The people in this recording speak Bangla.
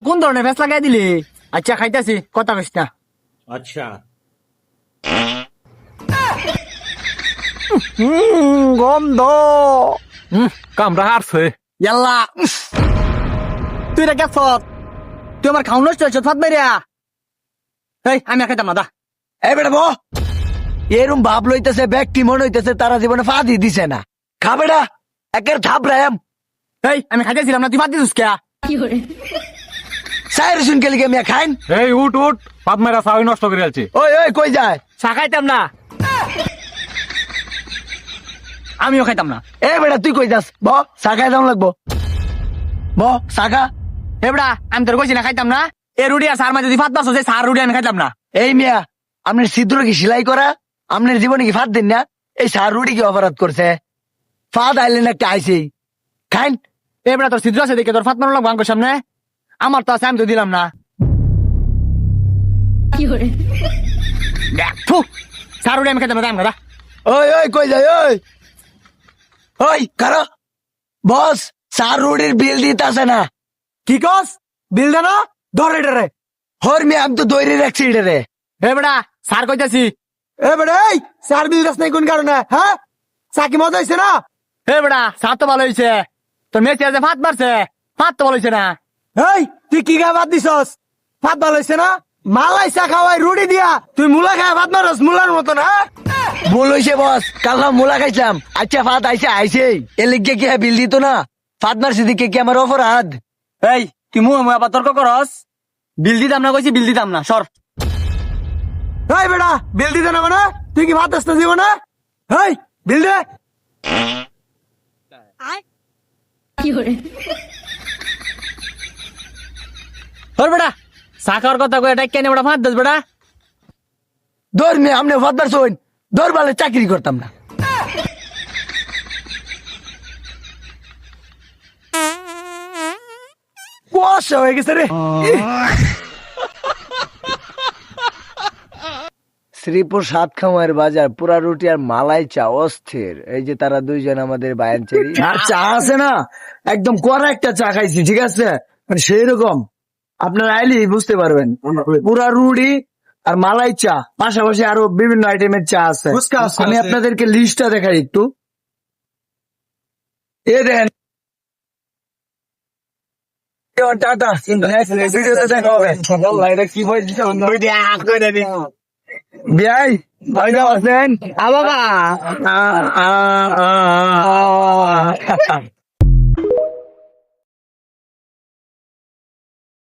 কোন ধরনের ফেস লাগাই দিলি? আচ্ছা খাইতেছি, কথা কইস না। अच्छा গন্ধ। কামড়া হারছে। ইয়াল্লা তুই এটা গেছ, তুই আমার খাওয়া নষ্ট হয়েছ ফাত মেরিয়া। এই আমি আর খাইতাম না, দা। এ বেটা বো, এরম ভাব লইতেছে ব্যক্তি মনে হইতেছে তারা জীবনে ফাঁদি দিছে না। খা বেটা, একের থাপ রাম। এই আমি খাইতেছিলাম না, তুই ফাত দিছিস কে? সাইর শুন কে লিগে মিয়া খাইন। এই উঠ উঠ, পাত মেরা চাউই নষ্ট করে আলছি। ওই ওই কই যায়? চা খাইতাম না, আমিও খাইতাম না। এ বেটা তুই কই যাস? ব চা খাই দাম লাগবো, ব চা খা। এবড়া আমি তোর কইছি না খাইতাম না। এ রুটি আর সার মাঝে ফাত বাসো, সার রুটি আমি খাইতাম না। এই মিয়া, আপনার ছিদ্র কি সেলাই করা? আপনার জীবনে কি ফাঁদ দিন না? এই সার রুটি কি অপরাধ করছে? ফাঁদ আইলেন একটা আইসেই খাইন। এবড়া তোর ছিদ্র আছে দেখে তোর ফাত মারো লাগবো আঙ্গুর সামনে? আমার তো আছে, আমি তো দিলাম না। দেখ, থু, সার রুটি আমি খাইতাম না, দাম না, দা। ওই ওই কই যায়? ওই ওই কারো বস, সার রুটির বিল দিতে আসে না। কি কস? বিল দে না, ধর এটা রে। হর মিয়া, আমি তো দৈরে রাখছি এটা রে। এবড়া সার কইতাছি। এবারে এই সার বিল দাস নাই কোন কারণে? হ্যাঁ, চাকি মজা হয়েছে না? এবড়া সার তো ভালো হয়েছে, তোর মেসি আছে ফাত মারছে, ফাত তো ভালো হয়েছে না। এই তুই কি গা বাদ দিছস? ভাত ভালো হয়েছে না? মালাই চা খাওয়াই রুটি দিয়া তুই মুলা খায় ভাত মারস মুলার মতো না? ভুল হয়েছে বস, কাল না মুলা খাইছিলাম। আচ্ছা ভাত আইসে আইসেই এর লিগে কি বিল দিত না? ভাত মারছি দিকে কি আমার অপরাধ? এই তুই মুখ আবার তর্ক করস? বিল দিতাম না কইছি, বিল দিতাম না, সর। এই বেটা, বিল দিতে না মানে তুই কি ভাত আসতে দিব না? এই বিল দে। ধর বেটা, চা খাওয়ার কথা কই এটা কেন বেটা ফাত দিস বেটা? ধর মেয়ে, আমনে ভাত মারছইন, ধর বালে চাকরি করতাম না। কুয়াশা হয়ে গেছে রে। শ্রীপুর সাত খামার বাজার, পুরা রুটি আর মালাই চা অস্থির। এই যে তারা দুইজন আমাদের বায়ান চেরি। আর চা আছে না, একদম কড়া একটা চা খাইছি, ঠিক আছে? মানে সেই রকম আপনার আইলি বুঝতে পারবেন। পুরা রুটি আর মালাই চা, পাশাপাশি আরো বিভিন্ন আইটেমের চা আছে। আমি আপনাদেরকে লিস্টটা দেখাই একটু। এ দেন টাটা, ভিডিওতে দেখা হবে। কি বিয়াই ভাই আছেন? বাবা